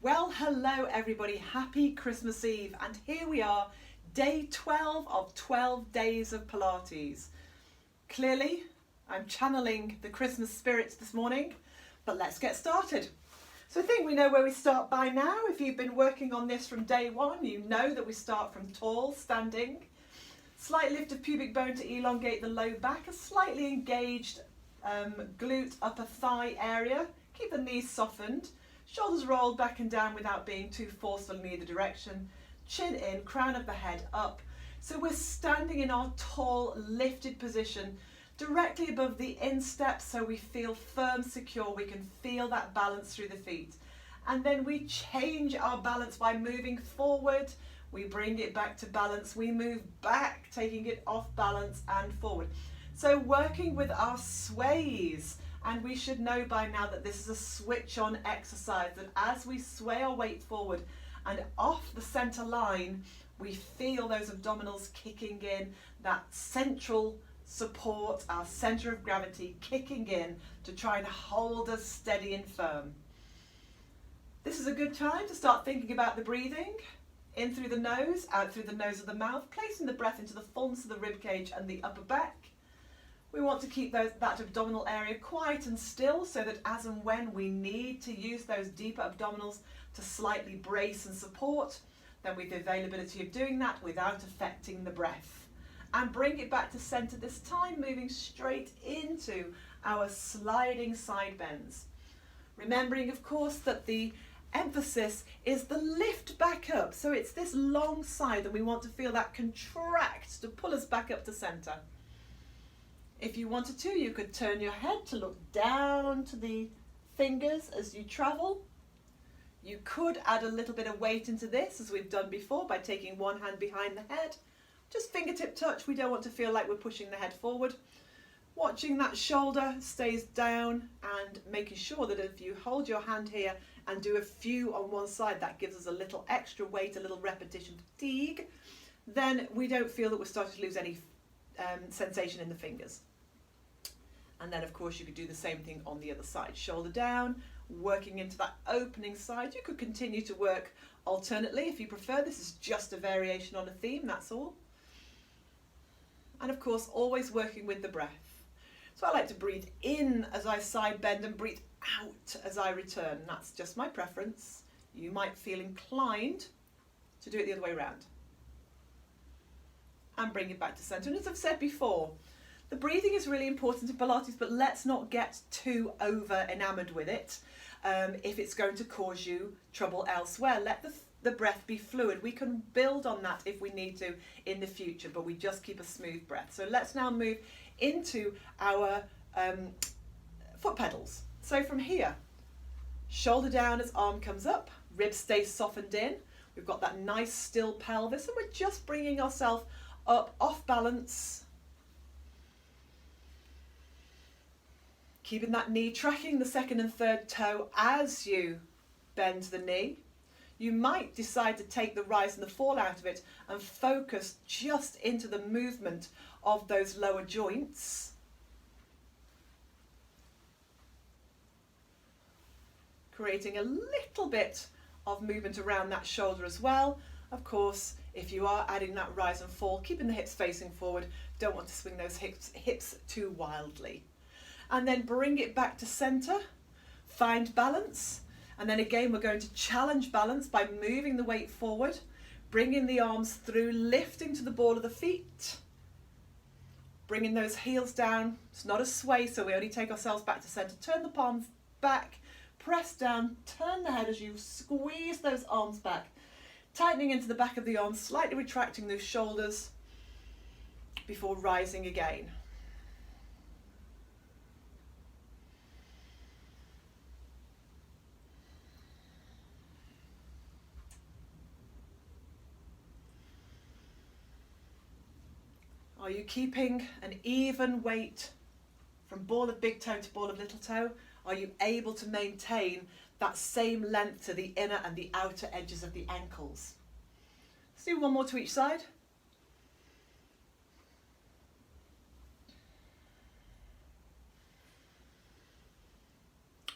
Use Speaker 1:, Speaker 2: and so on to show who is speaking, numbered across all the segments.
Speaker 1: Well, hello everybody, happy Christmas Eve, and here we are, day 12 of 12 days of Pilates. Clearly, I'm channeling the Christmas spirit this morning, but let's get started. So I think we know where we start by now. If you've been working on this from day one, you know that we start from tall, standing, slight lift of pubic bone to elongate the low back, a slightly engaged glute upper thigh area, keep the knees softened, shoulders rolled back and down without being too forceful in either direction. Chin in, crown of the head up. So we're standing in our tall, lifted position directly above the instep, so we feel firm, secure. We can feel that balance through the feet. And then we change our balance by moving forward. We bring it back to balance. We move back, taking it off balance and forward. So working with our sways. And we should know by now that this is a switch on exercise, that as we sway our weight forward and off the center line, we feel those abdominals kicking in, that central support, our center of gravity kicking in to try and hold us steady and firm. This is a good time to start thinking about the breathing. In through the nose, out through the nose of the mouth, placing the breath into the fullness of the rib cage and the upper back. We want to keep that abdominal area quiet and still so that as and when we need to use those deeper abdominals to slightly brace and support, then we have the availability of doing that without affecting the breath. And bring it back to center this time, moving straight into our sliding side bends. Remembering, of course, that the emphasis is the lift back up. So it's this long side that we want to feel that contract to pull us back up to center. If you wanted to, you could turn your head to look down to the fingers as you travel. You could add a little bit of weight into this, as we've done before, by taking one hand behind the head. Just fingertip touch. We don't want to feel like we're pushing the head forward. Watching that shoulder stays down and making sure that if you hold your hand here and do a few on one side, that gives us a little extra weight, a little repetition fatigue, then we don't feel that we're starting to lose any sensation in the fingers. And then of course you could do the same thing on the other side, shoulder down, working into that opening side. You could continue to work alternately if you prefer. This is just a variation on a theme, that's all. And of course always working with the breath. So I like to breathe in as I side bend and breathe out as I return. That's just my preference. You might feel inclined to do it the other way around. And bring it back to center. And as I've said before, the breathing is really important in Pilates, but let's not get too over enamored with it if it's going to cause you trouble elsewhere. Let the breath be fluid. We can build on that if we need to in the future, but we just keep a smooth breath. So let's now move into our foot pedals. So from here, shoulder down as arm comes up, ribs stay softened in. We've got that nice still pelvis, and we're just bringing ourselves up off balance, keeping that knee tracking the second and third toe as you bend the knee. You might decide to take the rise and the fall out of it and focus just into the movement of those lower joints. Creating a little bit of movement around that shoulder as well. Of course, if you are adding that rise and fall, keeping the hips facing forward, don't want to swing those hips too wildly. And then bring it back to center, find balance. And then again, we're going to challenge balance by moving the weight forward, bringing the arms through, lifting to the ball of the feet, bringing those heels down. It's not a sway, so we only take ourselves back to center. Turn the palms back, press down, turn the head as you squeeze those arms back. Tightening into the back of the arms, slightly retracting those shoulders before rising again. Are you keeping an even weight from ball of big toe to ball of little toe? Are you able to maintain that same length to the inner and the outer edges of the ankles? Let's do one more to each side.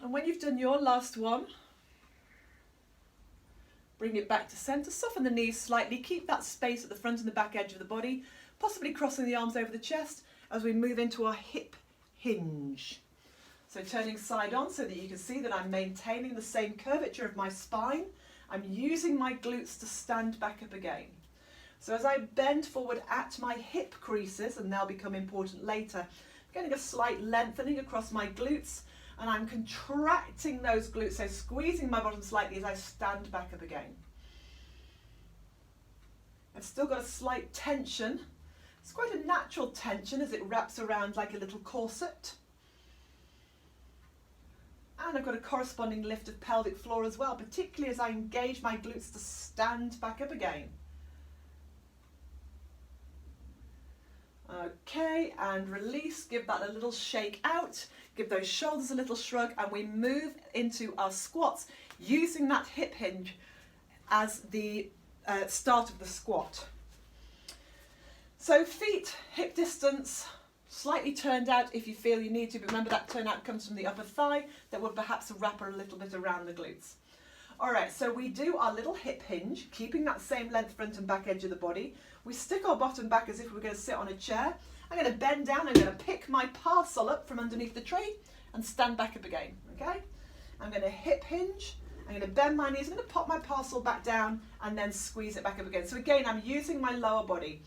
Speaker 1: And when you've done your last one, Bring it back to center, soften the knees slightly, keep that space at the front and the back edge of the body, possibly crossing the arms over the chest as we move into our hip hinge. So turning side on so that you can see that I'm maintaining the same curvature of my spine. I'm using my glutes to stand back up again. So as I bend forward at my hip creases, and they'll become important later, I'm getting a slight lengthening across my glutes, and I'm contracting those glutes, so squeezing my bottom slightly as I stand back up again. I've still got a slight tension. It's quite a natural tension as it wraps around like a little corset. And I've got a corresponding lift of pelvic floor as well, particularly as I engage my glutes to stand back up again. Okay, and release, give that a little shake out, give those shoulders a little shrug, and we move into our squats using that hip hinge as the start of the squat. So feet hip distance, slightly turned out if you feel you need to, but remember that turnout comes from the upper thigh that would perhaps wrap a little bit around the glutes. All right, so we do our little hip hinge, keeping that same length front and back edge of the body. We stick our bottom back as if we're going to sit on a chair. I'm going to bend down, I'm going to pick my parcel up from underneath the tree and stand back up again, okay? I'm going to hip hinge, I'm going to bend my knees, I'm going to pop my parcel back down and then squeeze it back up again. So again, I'm using my lower body.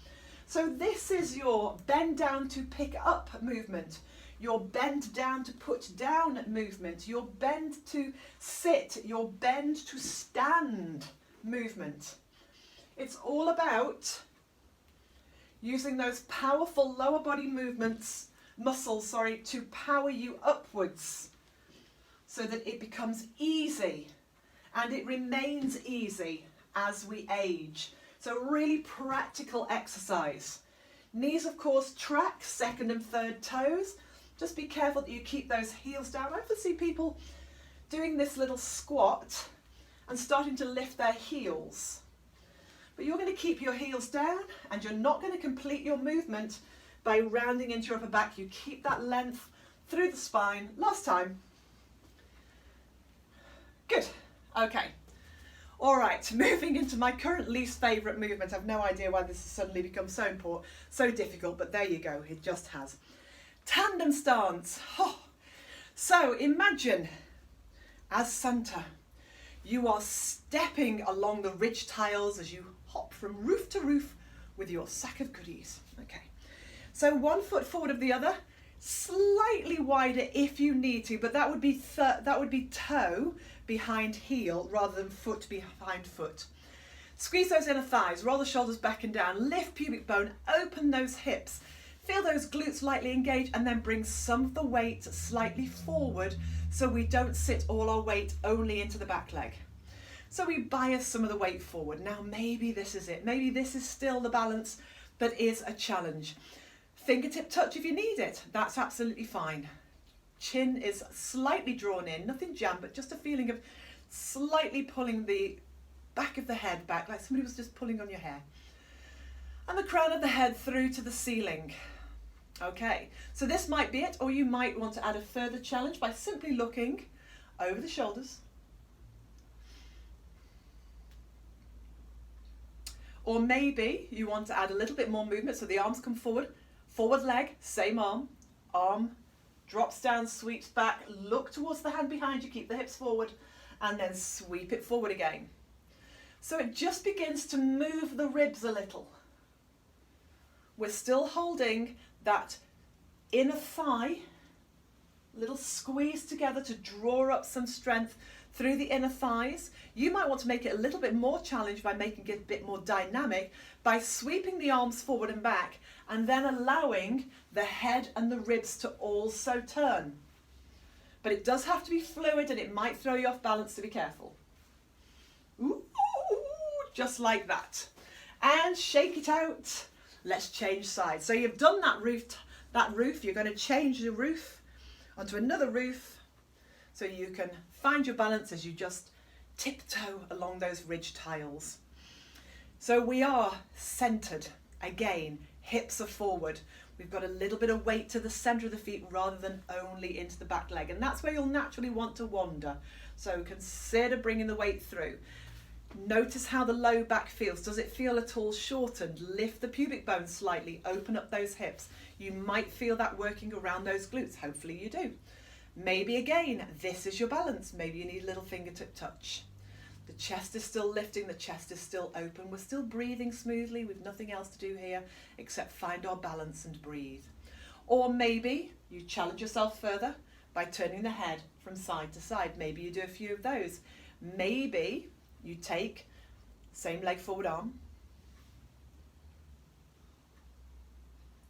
Speaker 1: So this is your bend down to pick up movement, your bend down to put down movement, your bend to sit, your bend to stand movement. It's all about using those powerful lower body muscles, to power you upwards so that it becomes easy and it remains easy as we age. So really practical exercise. Knees, of course, track second and third toes. Just be careful that you keep those heels down. I often see people doing this little squat and starting to lift their heels. But you're going to keep your heels down and you're not going to complete your movement by rounding into your upper back. You keep that length through the spine. Last time. Good. Okay. All right, moving into my current least favourite movement. I've no idea why this has suddenly become so important, so difficult, but there you go, it just has. Tandem stance. Oh. So imagine, as Santa, you are stepping along the ridge tiles as you hop from roof to roof with your sack of goodies. Okay, so 1 foot forward of the other, slightly wider if you need to, but that would be toe behind heel rather than foot behind foot. Squeeze those inner thighs, roll the shoulders back and down, lift pubic bone, open those hips, feel those glutes lightly engage, and then bring some of the weight slightly forward so we don't sit all our weight only into the back leg. So we bias some of the weight forward. Now maybe this is it. Maybe this is still the balance that is a challenge. Fingertip touch if you need it. That's absolutely fine. Chin is slightly drawn in, nothing jammed, but just a feeling of slightly pulling the back of the head back, like somebody was just pulling on your hair. And the crown of the head through to the ceiling. Okay, so this might be it, or you might want to add a further challenge by simply looking over the shoulders. Or maybe you want to add a little bit more movement, so the arms come forward, forward leg, same arm, drops down, sweeps back, look towards the hand behind you, keep the hips forward, and then sweep it forward again. So it just begins to move the ribs a little. We're still holding that inner thigh, little squeeze together to draw up some strength through the inner thighs. You might want to make it a little bit more challenged by making it a bit more dynamic by sweeping the arms forward and back and then allowing the head and the ribs to also turn. But it does have to be fluid and it might throw you off balance, so be careful. Ooh, just like that. And shake it out. Let's change sides. So you've done that roof, you're going to change the roof onto another roof so you can find your balance as you just tiptoe along those ridge tiles. So we are centered again, hips are forward. We've got a little bit of weight to the center of the feet rather than only into the back leg, and that's where you'll naturally want to wander. So consider bringing the weight through. Notice how the low back feels. Does it feel at all shortened? Lift the pubic bone slightly, open up those hips. You might feel that working around those glutes. Hopefully you do. Maybe again, this is your balance. Maybe you need a little fingertip touch. The chest is still lifting, the chest is still open. We're still breathing smoothly with nothing else to do here except find our balance and breathe. Or maybe you challenge yourself further by turning the head from side to side. Maybe you do a few of those. Maybe you take same leg forward arm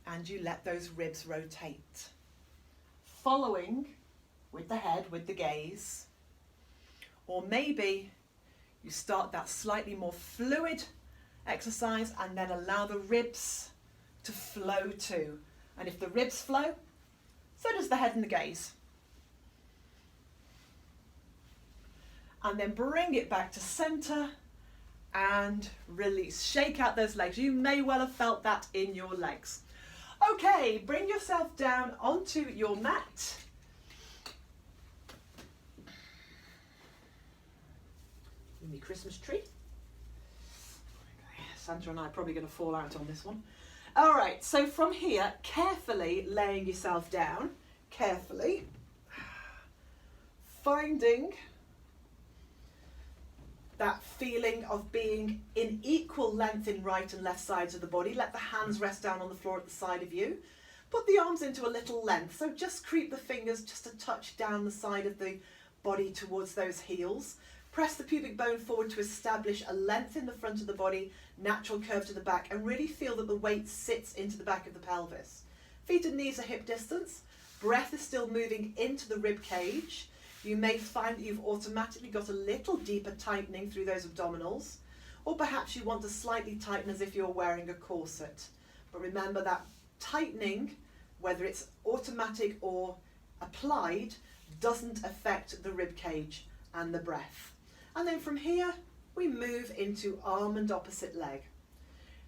Speaker 1: and you let those ribs rotate. Following with the head, with the gaze. Or maybe you start that slightly more fluid exercise and then allow the ribs to flow too. And if the ribs flow, so does the head and the gaze. And then bring it back to center and release. Shake out those legs. You may well have felt that in your legs. Okay, bring yourself down onto your mat. Mini Christmas tree. Sandra and I are probably going to fall out on this one. All right, so from here, carefully laying yourself down, carefully, finding that feeling of being in equal length in right and left sides of the body. Let the hands rest down on the floor at the side of you. Put the arms into a little length, so just creep the fingers just a touch down the side of the body towards those heels. Press the pubic bone forward to establish a length in the front of the body, natural curve to the back, and really feel that the weight sits into the back of the pelvis. Feet and knees are hip distance. Breath is still moving into the rib cage. You may find that you've automatically got a little deeper tightening through those abdominals, or perhaps you want to slightly tighten as if you're wearing a corset. But remember that tightening, whether it's automatic or applied, doesn't affect the rib cage and the breath. And then from here, we move into arm and opposite leg,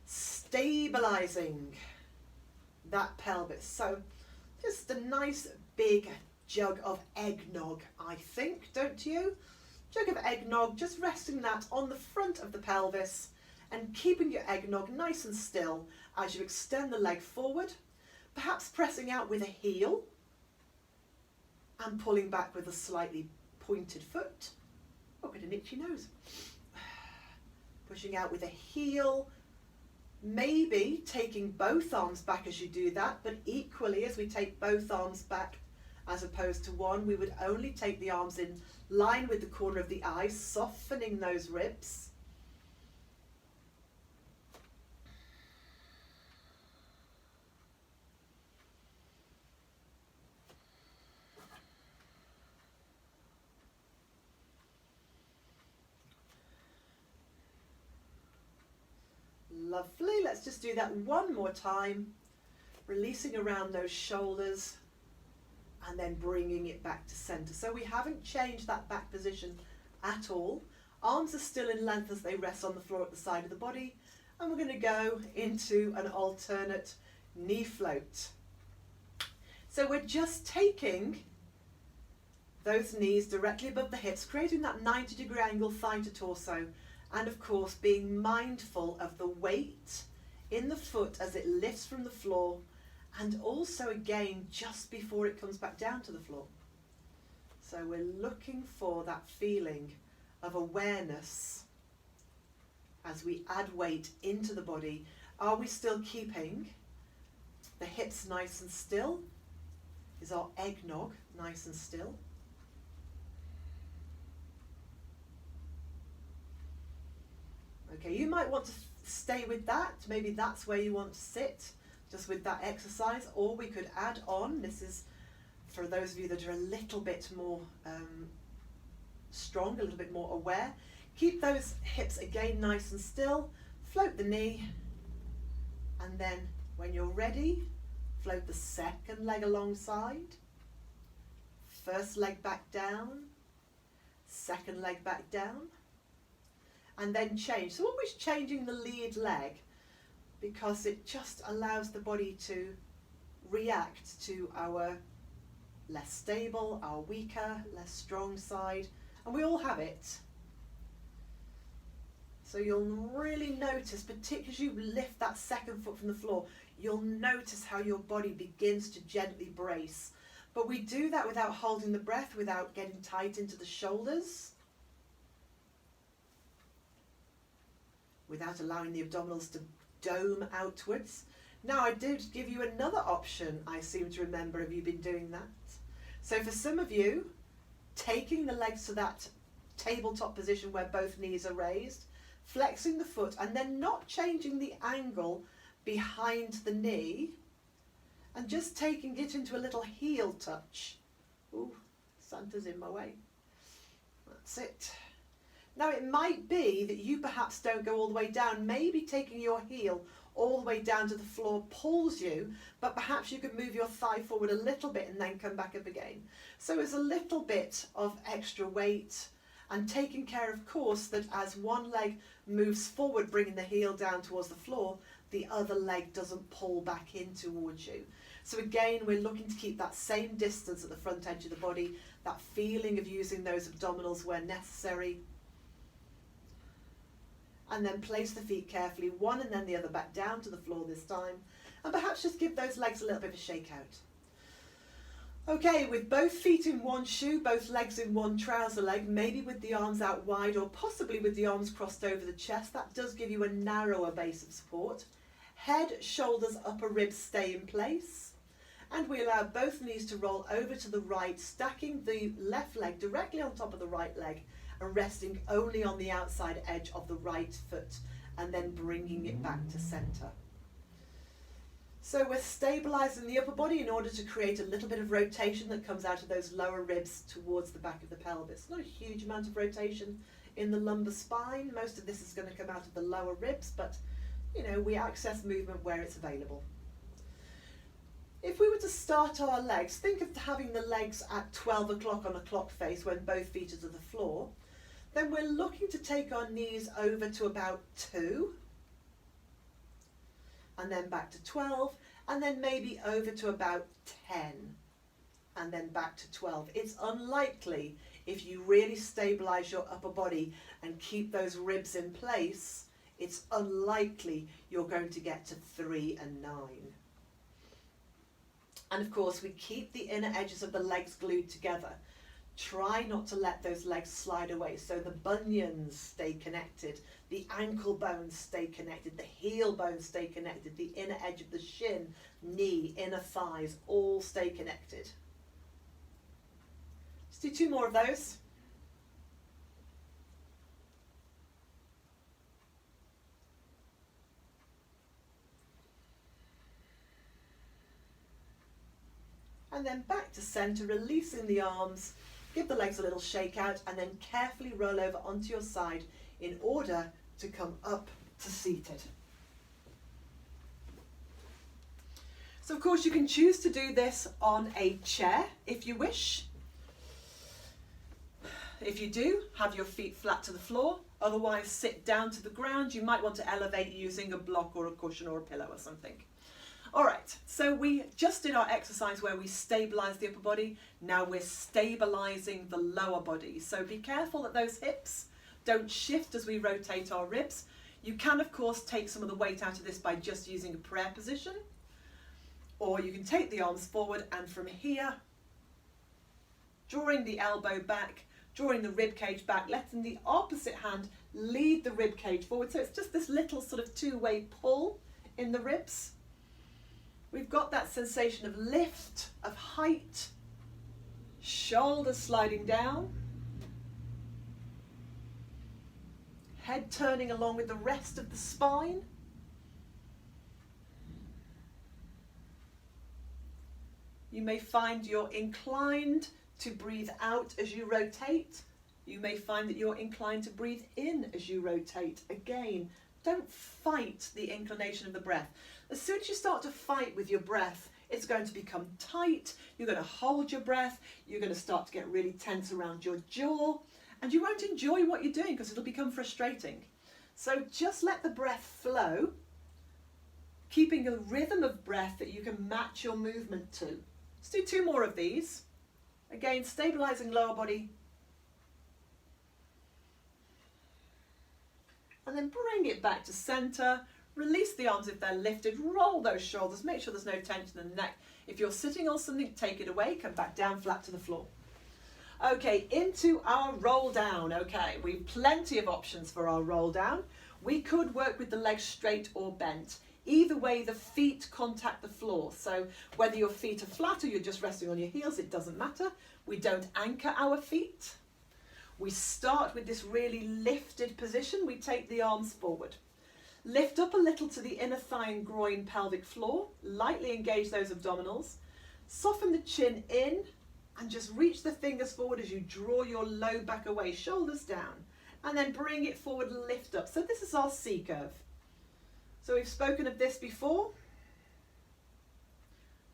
Speaker 1: stabilizing that pelvis. So just a nice big jug of eggnog, I think, don't you? Jug of eggnog, just resting that on the front of the pelvis and keeping your eggnog nice and still as you extend the leg forward, perhaps pressing out with a heel and pulling back with a slightly pointed foot. Oh, got an itchy nose. Pushing out with a heel, maybe taking both arms back as you do that, but equally as we take both arms back as opposed to one, we would only take the arms in line with the corner of the eye, softening those ribs. Lovely, let's just do that one more time, releasing around those shoulders and then bringing it back to center. So we haven't changed that back position at all. Arms are still in length as they rest on the floor at the side of the body, and we're going to go into an alternate knee float. So we're just taking those knees directly above the hips, creating that 90-degree angle thigh to torso. And of course, being mindful of the weight in the foot as it lifts from the floor, and also again, just before it comes back down to the floor. So we're looking for that feeling of awareness as we add weight into the body. Are we still keeping the hips nice and still? Is our eggnog nice and still? Okay, you might want to stay with that. Maybe that's where you want to sit, just with that exercise. Or we could add on, this is for those of you that are a little bit more strong, a little bit more aware. Keep those hips again nice and still. Float the knee. And then when you're ready, float the second leg alongside. First leg back down. Second leg back down. And then change. So always changing the lead leg, because it just allows the body to react to our less stable, our weaker, less strong side. And we all have it. So you'll really notice, particularly as you lift that second foot from the floor, you'll notice how your body begins to gently brace. But we do that without holding the breath, without getting tight into the shoulders, without allowing the abdominals to dome outwards. Now, I did give you another option, I seem to remember. Have you been doing that? So for some of you, taking the legs to that tabletop position where both knees are raised, flexing the foot and then not changing the angle behind the knee, and just taking it into a little heel touch. Ooh, Santa's in my way. That's it. Now it might be that you perhaps don't go all the way down. Maybe taking your heel all the way down to the floor pulls you, but perhaps you could move your thigh forward a little bit and then come back up again. So it's a little bit of extra weight, and taking care, of course, that as one leg moves forward, bringing the heel down towards the floor, the other leg doesn't pull back in towards you. So again, we're looking to keep that same distance at the front edge of the body, that feeling of using those abdominals where necessary. And then place the feet carefully, one and then the other, back down to the floor this time. And perhaps just give those legs a little bit of a shake out. Okay, with both feet in one shoe, both legs in one trouser leg, maybe with the arms out wide or possibly with the arms crossed over the chest, that does give you a narrower base of support. Head, shoulders, upper ribs stay in place. And we allow both knees to roll over to the right, stacking the left leg directly on top of the right leg and resting only on the outside edge of the right foot, and then bringing it back to center. So we're stabilizing the upper body in order to create a little bit of rotation that comes out of those lower ribs towards the back of the pelvis. Not a huge amount of rotation in the lumbar spine. Most of this is going to come out of the lower ribs, but you know, we access movement where it's available. If we were to start our legs, think of having the legs at 12 o'clock on a clock face when both feet are to the floor. Then we're looking to take our knees over to about 2, and then back to 12, and then maybe over to about 10, and then back to 12. It's unlikely, if you really stabilize your upper body and keep those ribs in place, it's unlikely you're going to get to 3 and 9. And of course, we keep the inner edges of the legs glued together. Try not to let those legs slide away. So the bunions stay connected, the ankle bones stay connected, the heel bones stay connected, the inner edge of the shin, knee, inner thighs, all stay connected. Let's do 2 more of those. And then back to center, releasing the arms. Give the legs a little shake out and then carefully roll over onto your side in order to come up to seated. So of course you can choose to do this on a chair if you wish. If you do, have your feet flat to the floor. Otherwise, sit down to the ground. You might want to elevate using a block or a cushion or a pillow or something. All right, so we just did our exercise where we stabilized the upper body. Now we're stabilizing the lower body. So be careful that those hips don't shift as we rotate our ribs. You can, of course, take some of the weight out of this by just using a prayer position, or you can take the arms forward and from here, drawing the elbow back, drawing the rib cage back, letting the opposite hand lead the rib cage forward. So it's just this little sort of 2-way pull in the ribs. We've got that sensation of lift, of height, shoulders sliding down, head turning along with the rest of the spine. You may find you're inclined to breathe out as you rotate. You may find that you're inclined to breathe in as you rotate. Again, don't fight the inclination of the breath. As soon as you start to fight with your breath, it's going to become tight. You're going to hold your breath. You're going to start to get really tense around your jaw, and you won't enjoy what you're doing because it'll become frustrating. So just let the breath flow, keeping a rhythm of breath that you can match your movement to. Let's do 2 more of these. Again, stabilizing lower body. and then bring it back to center. Release the arms if they're lifted, roll those shoulders, make sure there's no tension in the neck. If you're sitting on something, take it away, come back down flat to the floor. Okay, into our roll down. Okay, we've plenty of options for our roll down. We could work with the legs straight or bent. Either way, the feet contact the floor. So whether your feet are flat or you're just resting on your heels, it doesn't matter. We don't anchor our feet. We start with this really lifted position. We take the arms forward. Lift up a little to the inner thigh and groin pelvic floor. Lightly engage those abdominals. Soften the chin in and just reach the fingers forward as you draw your low back away, shoulders down. And then bring it forward, lift up. So this is our C curve. So we've spoken of this before.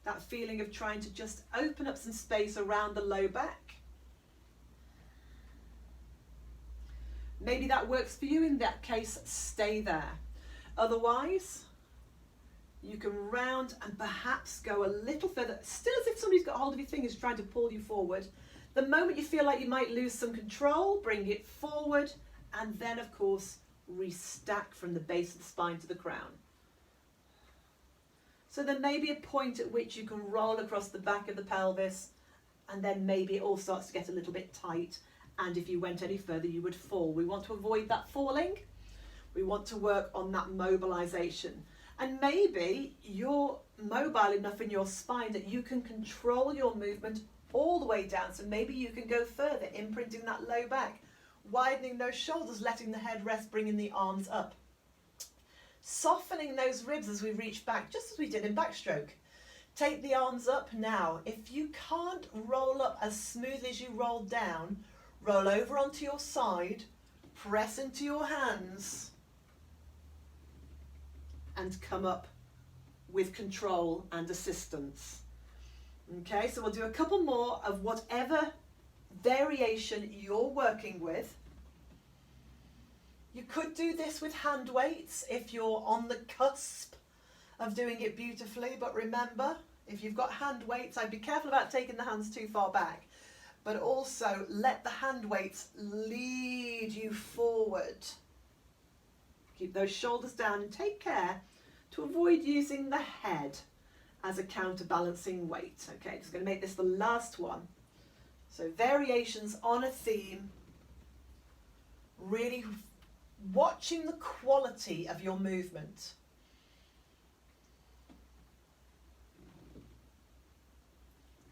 Speaker 1: That feeling of trying to just open up some space around the low back. Maybe that works for you. In that case, stay there. Otherwise, you can round and perhaps go a little further, still as if somebody's got hold of your fingers trying to pull you forward. The moment you feel like you might lose some control, bring it forward, and then of course, restack from the base of the spine to the crown. So there may be a point at which you can roll across the back of the pelvis, and then maybe it all starts to get a little bit tight, and if you went any further, you would fall. We want to avoid that falling. We want to work on that mobilization. And maybe you're mobile enough in your spine that you can control your movement all the way down. So maybe you can go further, imprinting that low back, widening those shoulders, letting the head rest, bringing the arms up. Softening those ribs as we reach back, just as we did in backstroke. Take the arms up now. If you can't roll up as smoothly as you roll down, roll over onto your side, press into your hands, and come up with control and assistance. Okay, so we'll do a couple more of whatever variation you're working with. You could do this with hand weights if you're on the cusp of doing it beautifully, but remember, if you've got hand weights, I'd be careful about taking the hands too far back, but also let the hand weights lead you forward. Keep those shoulders down and take care to avoid using the head as a counterbalancing weight. Okay, just going to make this the last one. So variations on a theme, really watching the quality of your movement.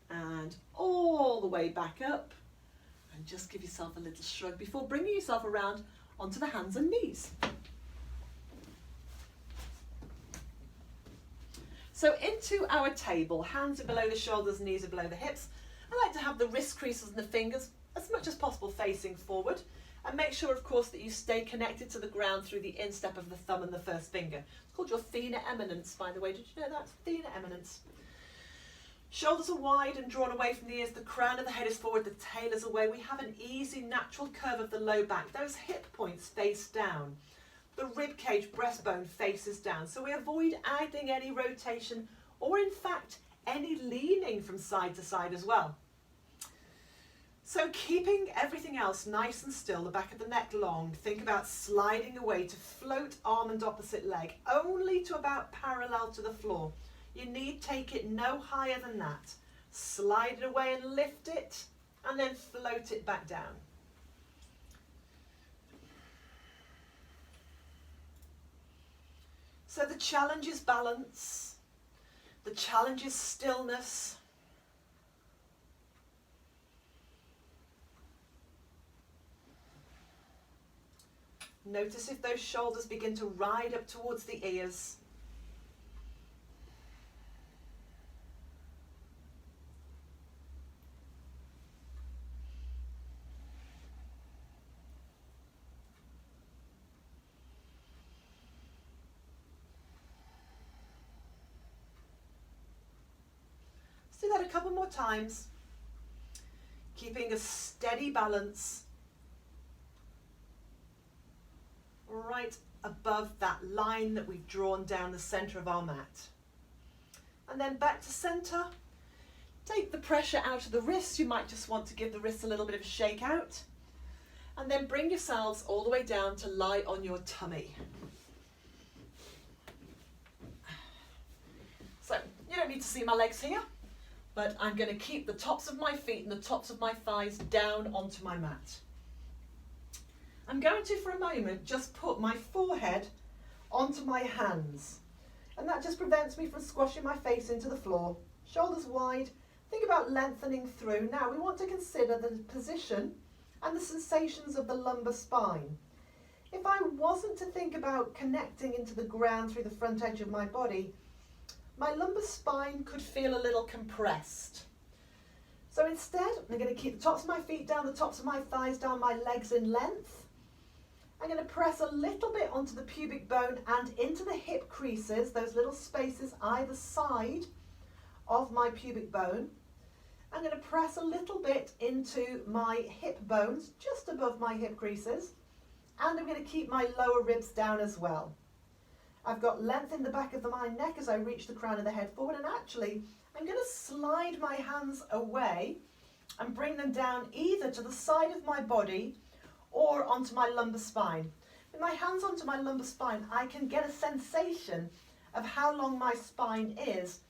Speaker 1: And all the way back up, and just give yourself a little shrug before bringing yourself around onto the hands and knees. So into our table, hands are below the shoulders, knees are below the hips. I like to have the wrist creases and the fingers as much as possible facing forward, and make sure of course that you stay connected to the ground through the instep of the thumb and the first finger. It's called your thenar eminence, by the way. Did you know that? Thenar eminence. Shoulders are wide and drawn away from the ears, the crown of the head is forward, the tail is away. We have an easy natural curve of the low back. Those hip points face down. The rib cage, breastbone faces down. So we avoid adding any rotation or in fact any leaning from side to side as well. So keeping everything else nice and still, the back of the neck long, think about sliding away to float arm and opposite leg, only to about parallel to the floor. You need take it no higher than that. Slide it away and lift it, and then float it back down. So the challenge is balance. The challenge is stillness. Notice if those shoulders begin to ride up towards the ears. Let's do that a couple more times, keeping a steady balance right above that line that we've drawn down the center of our mat. And then back to center. Take the pressure out of the wrists. You might just want to give the wrists a little bit of a shake out. And then bring yourselves all the way down to lie on your tummy. So you don't need to see my legs here, but I'm going to keep the tops of my feet and the tops of my thighs down onto my mat. I'm going to, for a moment, just put my forehead onto my hands. And that just prevents me from squashing my face into the floor. Shoulders wide. Think about lengthening through. Now we want to consider the position and the sensations of the lumbar spine. If I wasn't to think about connecting into the ground through the front edge of my body, my lumbar spine could feel a little compressed. So instead, I'm going to keep the tops of my feet down, the tops of my thighs down, my legs in length. I'm going to press a little bit onto the pubic bone and into the hip creases, those little spaces either side of my pubic bone. I'm going to press a little bit into my hip bones, just above my hip creases, and I'm going to keep my lower ribs down as well. I've got length in the back of my neck as I reach the crown of the head forward, and actually I'm going to slide my hands away and bring them down either to the side of my body or onto my lumbar spine. With my hands onto my lumbar spine, I can get a sensation of how long my spine is,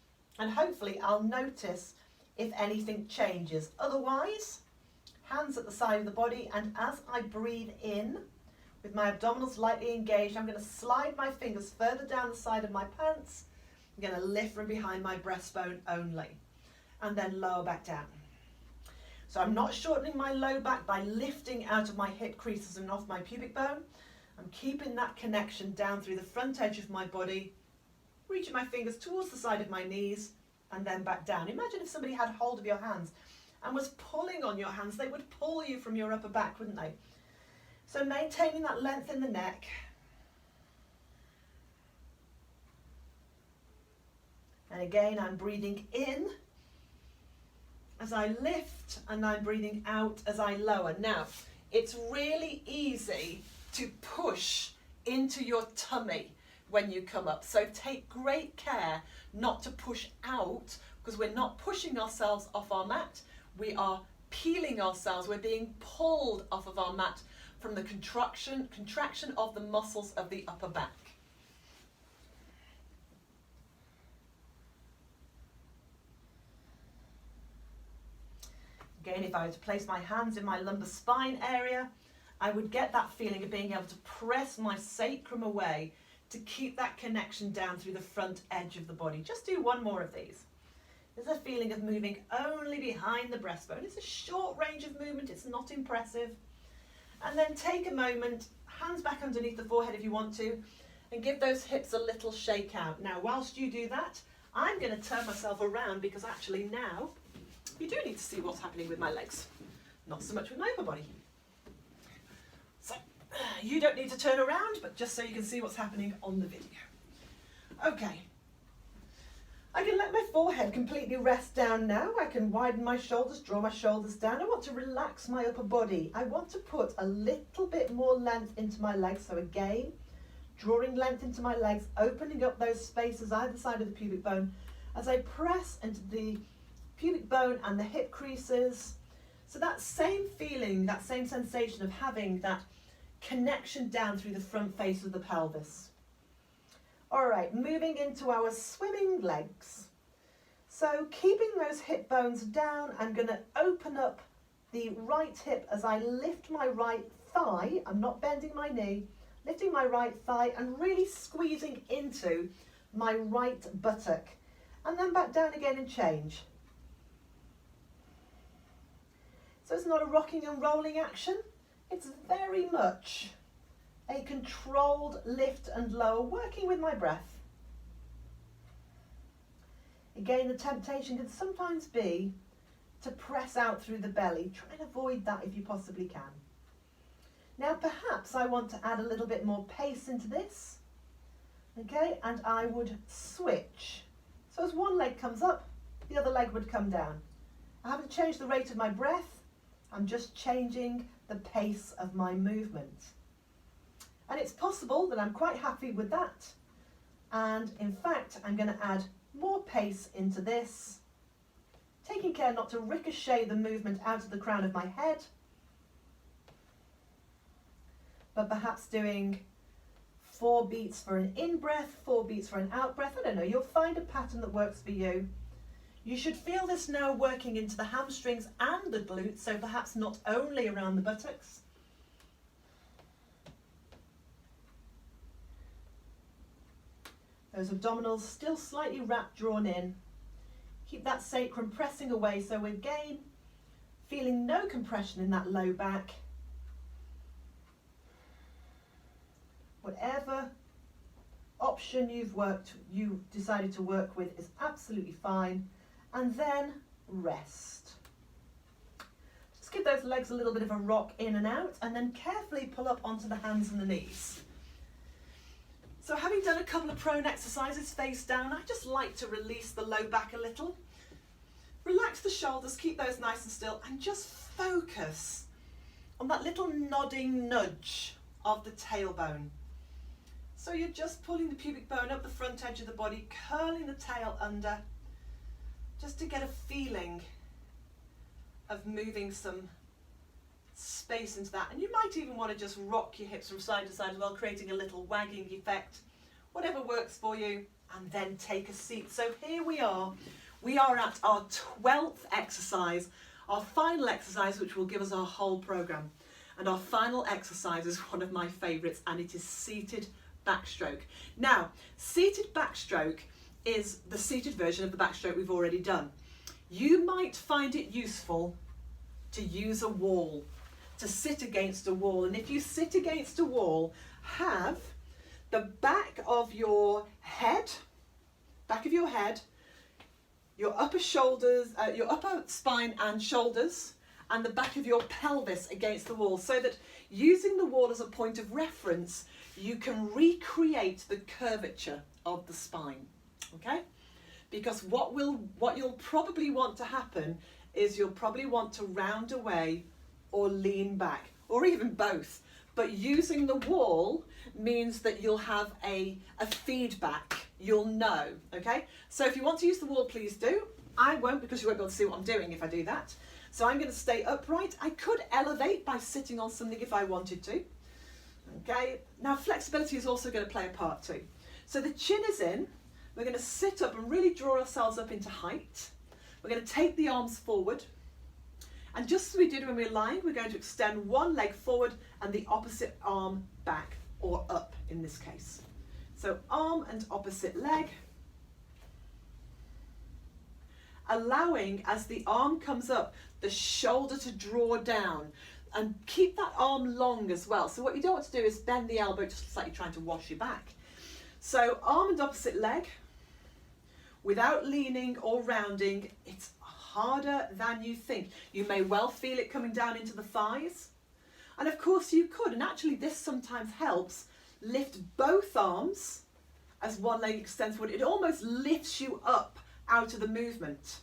Speaker 1: and hopefully I'll notice if anything changes. Otherwise, hands at the side of the body, and as I breathe in, with my abdominals lightly engaged, I'm going to slide my fingers further down the side of my pants. I'm going to lift from behind my breastbone only, and then lower back down. So I'm not shortening my low back by lifting out of my hip creases and off my pubic bone. I'm keeping that connection down through the front edge of my body, reaching my fingers towards the side of my knees, and then back down. Imagine if somebody had hold of your hands and was pulling on your hands. They would pull you from your upper back, wouldn't they? So maintaining that length in the neck. And again, I'm breathing in as I lift, and I'm breathing out as I lower. Now, it's really easy to push into your tummy when you come up. So take great care not to push out, because we're not pushing ourselves off our mat. We are peeling ourselves. We're being pulled off of our mat from the contraction of the muscles of the upper back. Again, if I were to place my hands in my lumbar spine area, I would get that feeling of being able to press my sacrum away to keep that connection down through the front edge of the body. Just do one more of these. There's a feeling of moving only behind the breastbone. It's a short range of movement, it's not impressive. And then take a moment, hands back underneath the forehead if you want to, and give those hips a little shake out. Now, whilst you do that, I'm going to turn myself around, because actually now you do need to see what's happening with my legs, not so much with my upper body. So you don't need to turn around, but just so you can see what's happening on the video. Okay. I can let my forehead completely rest down now. I can widen my shoulders, draw my shoulders down. I want to relax my upper body. I want to put a little bit more length into my legs. So again, drawing length into my legs, opening up those spaces either side of the pubic bone as I press into the pubic bone and the hip creases. So that same feeling, that same sensation of having that connection down through the front face of the pelvis. All right, moving into our swimming legs. So keeping those hip bones down, I'm going to open up the right hip as I lift my right thigh. I'm not bending my knee, lifting my right thigh and really squeezing into my right buttock. And then back down again and change. So it's not a rocking and rolling action. It's very much a controlled lift and lower, working with my breath. Again, the temptation can sometimes be to press out through the belly. Try and avoid that if you possibly can. Now, perhaps I want to add a little bit more pace into this. Okay, and I would switch. So as one leg comes up, the other leg would come down. I haven't changed the rate of my breath. I'm just changing the pace of my movement. And it's possible that I'm quite happy with that. And in fact, I'm going to add more pace into this, taking care not to ricochet the movement out of the crown of my head. but perhaps doing 4 beats for an in-breath, 4 beats for an out-breath. I don't know, you'll find a pattern that works for you. You should feel this now working into the hamstrings and the glutes, so perhaps not only around the buttocks. Those abdominals still slightly wrapped, drawn in. Keep that sacrum pressing away, so again, feeling no compression in that low back. Whatever option you decided to work with is absolutely fine. And then rest. Just give those legs a little bit of a rock in and out, and then carefully pull up onto the hands and the knees. So having done a couple of prone exercises face down, I just like to release the low back a little. Relax the shoulders, keep those nice and still, and just focus on that little nodding nudge of the tailbone. So you're just pulling the pubic bone up the front edge of the body, curling the tail under, just to get a feeling of moving some space into that. And you might even want to just rock your hips from side to side as well, creating a little wagging effect, whatever works for you, and then take a seat. So here we are at our 12th exercise, our final exercise, which will give us our whole program. And our final exercise is one of my favorites, and it is seated backstroke. Now, seated backstroke is the seated version of the backstroke we've already done. You might find it useful to use a wall, to sit against a wall. And if you sit against a wall, have the back of your head, your upper shoulders, your upper spine and shoulders, and the back of your pelvis against the wall, so that using the wall as a point of reference, you can recreate the curvature of the spine. Okay? Because what you'll probably want to happen is you'll probably want to round away or lean back, or even both. But using the wall means that you'll have a feedback. You'll know, okay? So if you want to use the wall, please do. I won't, because you won't be able to see what I'm doing if I do that. So I'm going to stay upright. I could elevate by sitting on something if I wanted to. Okay, now flexibility is also going to play a part too. So the chin is in. We're going to sit up and really draw ourselves up into height. We're going to take the arms forward. And just as we did when we were lying, we're going to extend one leg forward and the opposite arm back, or up in this case. So arm and opposite leg. Allowing, as the arm comes up, the shoulder to draw down. And keep that arm long as well. So what you don't want to do is bend the elbow, just like you're trying to wash your back. So arm and opposite leg, without leaning or rounding. It's harder than you think. You may well feel it coming down into the thighs. And of course you could, and actually this sometimes helps, lift both arms as one leg extends forward. It almost lifts you up out of the movement.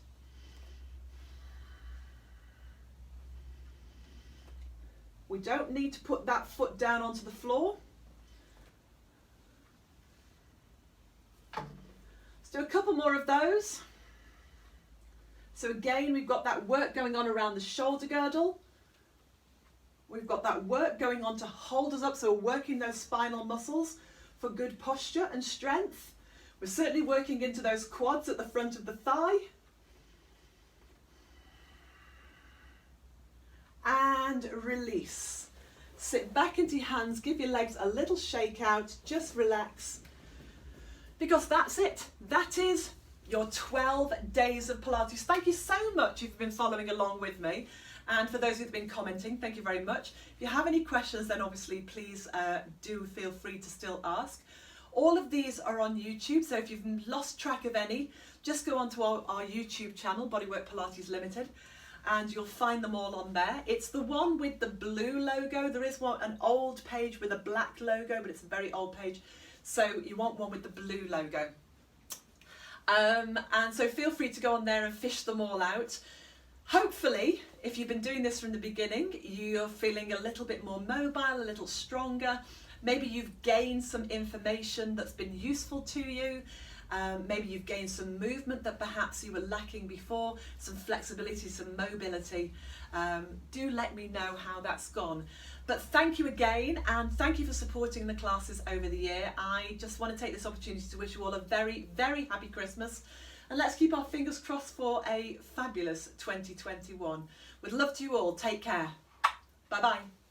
Speaker 1: We don't need to put that foot down onto the floor. Let's do a couple more of those. So again, we've got that work going on around the shoulder girdle. We've got that work going on to hold us up, so we're working those spinal muscles for good posture and strength. We're certainly working into those quads at the front of the thigh. And release. Sit back into your hands, give your legs a little shake out, just relax. Because that's it. That is your 12 days of Pilates. Thank you so much if you've been following along with me. And for those who've been commenting, thank you very much. If you have any questions, then obviously please do feel free to still ask. All of these are on YouTube, so if you've lost track of any, just go onto our YouTube channel, Bodywork-Pilates Limited, and you'll find them all on there. It's the one with the blue logo. There is an old page with a black logo, but it's a very old page. So you want one with the blue logo. And so feel free to go on there and fish them all out. Hopefully, if you've been doing this from the beginning, you're feeling a little bit more mobile, a little stronger. Maybe you've gained some information that's been useful to you. Maybe you've gained some movement that perhaps you were lacking before, some flexibility, some mobility. Do let me know how that's gone. But thank you again, and thank you for supporting the classes over the year. I just want to take this opportunity to wish you all a very, very happy Christmas, and let's keep our fingers crossed for a fabulous 2021. With love to you all, take care. Bye bye.